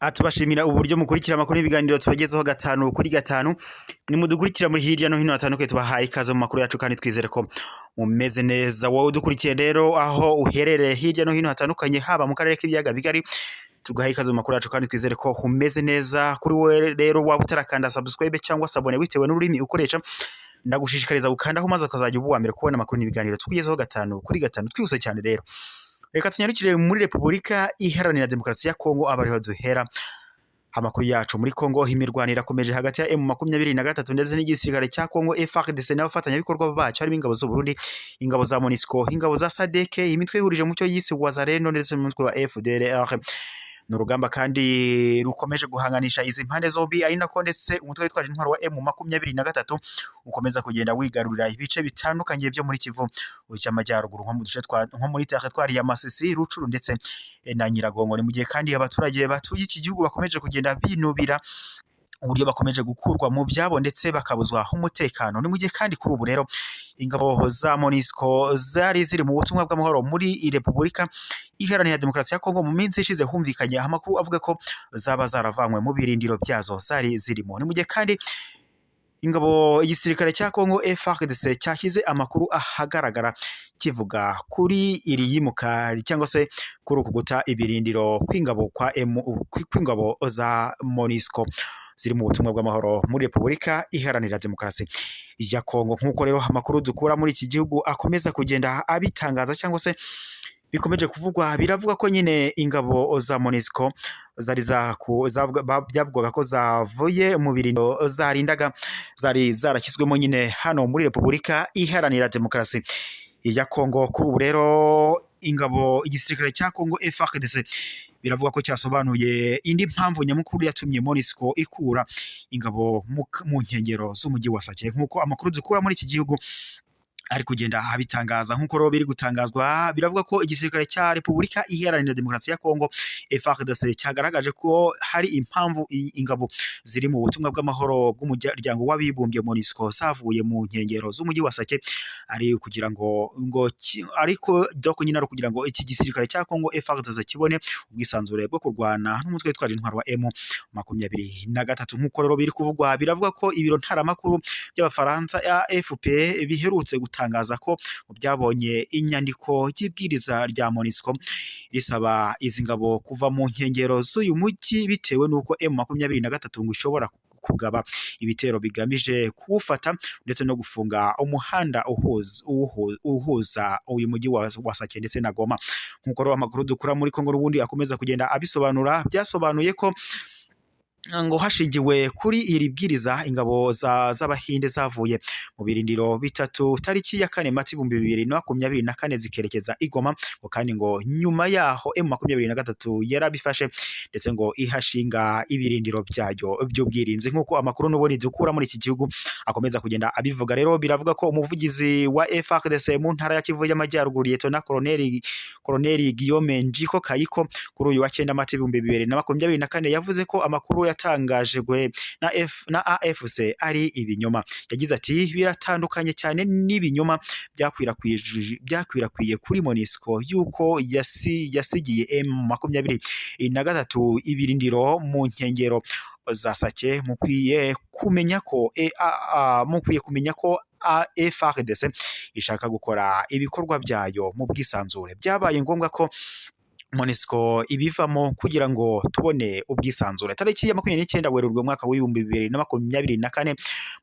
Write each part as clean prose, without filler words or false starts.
Atubashimira uburyo mukurikira amakuru y'ibiganiro tubagezeho gatanu kuri gatanu nimudukurikira muri hirya no hino hatandukanye tubahaye ikaze mu makuru yacu kandi twizere ko mumeze neza wowe udukurikiye rero aho uherereye hirya no hino hatandukanye haba mu karere k'ibiyaga bigari tugahaye ikaze mu makuru yacu kandi twizere ko umeze neza kuri we rero waba utarakanda subscribe cyangwa sabone bitewe n'ururimi ukoresha ndagushishikariza gukandaho maze ukazajya uba mbere kubona amakuru n'ibiganiro tukugezeho gatanu kuri gatanu twihuse cyane rero reka tunyarukire muri Repubulika Iharanira Demokarasi ya Kongo abariho duhera amakuru yacu muri Kongo imirwanire irakomeje hagati ya M23 ndetse n'igisirikare cya Kongo FARDC n'abafatanyabikorwa bacu harimo ingabo z'u Burundi ingabo za MONUSCO ingabo za SADC imitwe ihurije mu cyo yise Wazalendo ndetse n'umutwe wa FDLR n'urugamba kandi rukomeje guhanganisha izi mpande zombi ari nako ndetse umutwe witwaje intwaro wa M23 ukomeza kugenda wigarurira ibice bitandukanye byo muri Kivu cy'amajyaruguru nko mu duce nko muri territoire ya Masisi Rucuru ndetse na Nyiragongo ni mu gihe kandi abaturage batuye iki gihugu bakomeje kugenda binubira uburyo bakomeje gukurwa mu byabo ndetse bakabuzwa umutekano ni mu gihe kandi kuri ubu rero ingabo za MONUSCO zari ziri mu butumwa bw'amahoro muri Repubulika Iharanira Demokarasi ya Kongo mu minsi ishize humvikanye amakuru avuga ko zaba zaravanywe mu birindiro byazo zari zirimo ni mu gihe kandi ingabo igisirikare cya Kongo FARDC cyashyize amakuru ahagaragara kivuga kuri iri yimuka cyangwa se kuri ukuguta ibirindiro kw'ingabo za MONUSCO ziri mu butumwa bw'amahoro muri Repubulika Iharanira Demokarasi ya Kongo nk'uko rero amakuru dukura muri iki gihugu akomeza kugenda abitangaza cyangwa se bikomeje kuvugwa biravuga ko nyine ingabo za MONUSCO byavugwaga ko zavuye mu birindiro zarindaga zari zarakizwemo nyine hano muri Repubulika Iharanira Demokarasi ya Kongo kuri ubu rero igisirikare cya Kongo FARDC biravuga ko cyasobanuye indi mpamvu nyamukuru yatumye MONUSCO ikura ingabo mu nkengero z'umujyi wa Sake nk'uko amakuru dukura muri iki gihugu ari kugenda abitangaza nk'uko rero biri gutangazwa biravuga ko igisirikare cya Repubulika Iharanira Demokarasi ya Kongo FARDC cyagaragaje ko hari impamvu ingabo ziri mu butumwa bw'amahoro bw'umuryango w'abibumbye MONUSCO zavuye mu nkengero z'umujyi wa Sake ari kugira ngo ariko doko nyina kugira ngo iki gisirikare cya Kongo FARDC kibone ubwisanzure bwo kurwana n'umutwe witwaje intwaro wa M23 nk'uko rero biri kuvugwa biravuga ko ibiro ntaramakuru by'abafaransa AFP biherutse gutangaza ko byabonye inyandiko y'ibwiriza rya MONUSCO risaba izi ngabo kuva mu nkengero z'uyu mujyi bitewe n'uko M23 ngo ishobora kugaba ibitero bigamije kuwufata ndetse no gufunga umuhanda uhuza uyu mujyi wa Sake ndetse na Goma nk'uko rero amakuru dukura muri Kongo rubundi akomeza kugenda abisobanura byasobanuye ko ngo hashingiwe kuri iri bwiriza ingabo z'abahinde zavuye mu birindiro bitatu tariki ya 4 Mata 2024 zikerekeza igoma ngo kandi ngo nyuma yaho M23 yarabifashe ndetse ngo ihashinga ibirindiro byayo by'ubwirinzi nk'uko amakuru n'ubundi dukura muri iki gihugu akomeza kugenda abivuga rero biravuga ko umuvugizi wa FARDC mu ntara ya Kivu y'amajyaruguru Lieutenant Colonel Guillaume Njiko Kayiko kuri uyu wa 9 Mata 2024 yavuze ko amakuru yatangajwe na AFC ari ibinyoma yagize ati biratandukanye cyane n'ibinyoma byakwirakwiye kuri MONUSCO yuko yasigiye M23 ibirindiro mu nkengero za Sake mukwiye kumenya ko FARDC ishaka gukora ibikorwa byayo mu bwisanzure byabaye ngombwa ko MONUSCO ibivamo kugira ngo tubone ubwisanzure tariki ya 29 Werurwe mwaka wa 2024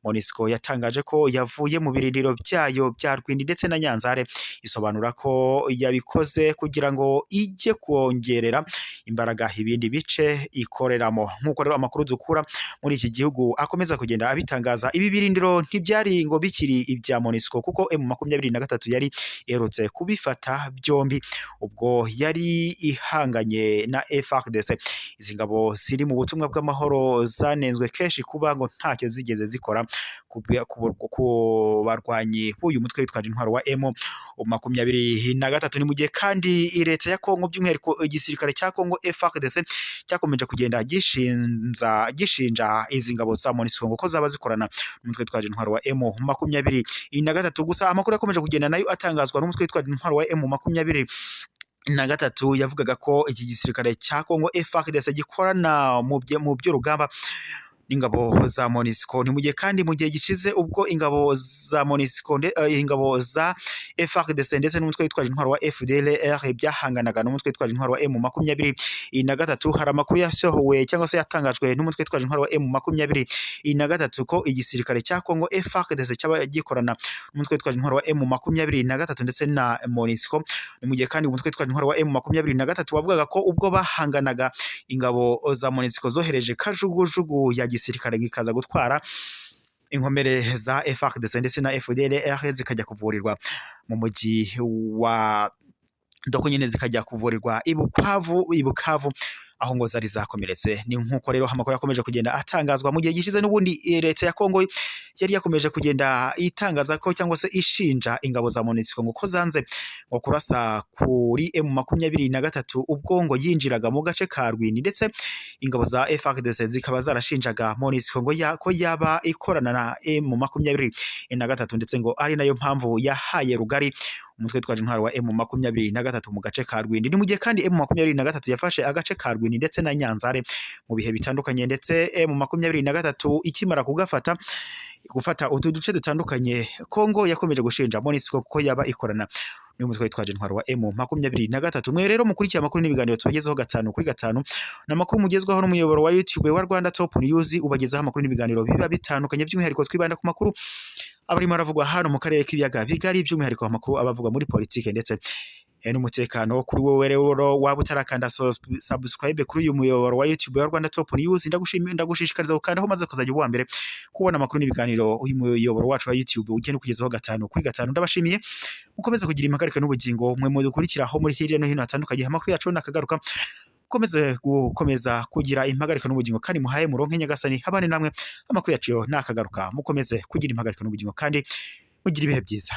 MONUSCO yatangaje ko yavuye mu birindiro byayo bya Rwindi ndetse na Nyanzare isobanura ko yabikoze kugira ngo ijye kongerera imbaraga ibindi bice ikoreramo nk'uko rero amakuru dukura muri iki gihugu akomeza kugenda abitangaza ibi birindiro ntibyari ngo bikiri ibya MONUSCO kuko M23 yari erutse kubifata byombi ubwo yari ihanganye na FARDC izi ngabo ziri mu butumwa bw'amahoro zanenzwe kenshi kuba ngo ntacyo zigeze zikora ku barwanyi b'uyu mutwe witwaje intwaro wa M23 ni mu gihe kandi leta ya Kongo by'umwihariko igisirikare cya Kongo FARDC cyakomeje kugenda gishinja izi ngabo za MONUSCO ngo ko zaba zikorana n'umutwe witwaje intwaro wa M23 gusa amakuru yakomeje kugenda nayo atangazwa n'umutwe witwaje intwaro wa M23 na gatatu yavugaga ko iki gisirikare cya Kongo FARDC gikorana mu by'urugamba n'ingabo za MONUSCO. Ni mu gihe kandi mu gihe gishize ubwo ingabo za MONUSCO ingabo za FARDC ndetse n'umutwe witwaje intwaro wa FDLR byahanganaga n'umutwe witwaje intwaro wa M23, hari amakuru yasohowe cyangwa se yatangajwe n'umutwe witwaje intwaro wa M23 ko igisirikare cya Kongo FARDC cyaba gikorana n'umutwe witwaje intwaro wa M23 ndetse na MONUSCO. Ni mu gihe kandi umutwe witwaje intwaro wa M23 wavugaga ko ubwo bahanganaga ingabo za MONUSCO zohereje kajugujugu ya gisirikare gikaza gutwara inkomere za FARDC ndetse na FDLR zikajya kuvurirwa mu mujyi wa doko nyine zikajya kuvurirwa ibukavu aho ngo zari zakomeretse. Ni nkuko rero amakuru yakomeje kugenda atangazwa mu gihe gishize, n'ubundi leta ya Kongo yari yakomeje kugenda itangaza ko cyangwa se ishinja ingabo za MONUSCO ngo ko zanze ngo kurasa kuri M23 ubwo ngo yinjiraga mu gace ka Rwindi, ndetse ingabo za FARDC zikaba zarashinjaga MONUSCO ngo ko yaba ikorana na M23 ndetse ngo ari nayo mpamvu yahaye rugari umutwe twaje intwaro wa M23 mu gace ka Rwindi. Ni mu gihe kandi M23 yafashe agace ka Rwindi ndetse na Nyanzare mu bihe bitandukanye, ndetse M23 ikimara gufata utu duce dutandukanye, Kongo yakomeje gushinja MONUSCO ko yaba ikorana n'umutwe witwaje intwaro wa M23. Mwe rero mukurikiye amakuru n'ibiganiro tubagezeho 5 kuri 5 n'amakuru mugezwaho n'umuyoboro wa YouTube wa Rwanda Top News, ubagezaho amakuru n'ibiganiro biba bitandukanye, by'umwihariko twibanda ku makuru abarimo aravugwa hano mu karere k'ibiyaga bigari, by'umwihariko amakuru abavugwa muri politike ndetse n'umutekano. Kuri wowe rero waba utarakanda subscribe kuri uyu muyoboro wa YouTube wa Rwanda Top News, ndagushishikariza gukandaho maze kuzajya uwa mbere kubona amakuru n'ibiganiro uyu muyoboro wacu wa YouTube ugenda kugezaho 5 kuri 5. Ndabashimiye mukomeze kugira impagarika n'ubugingo mwe mudukurikiraho muri hirya no hino hatandukanye. Amakuru yacu nakagaruka gukomeza kugira impagarika n'ubugingo kandi muhaye muronke nyagasani habane namwe. Amakuru yacu nakagaruka mukomeze kugira impagarika n'ubugingo kandi mugira ibihe byiza.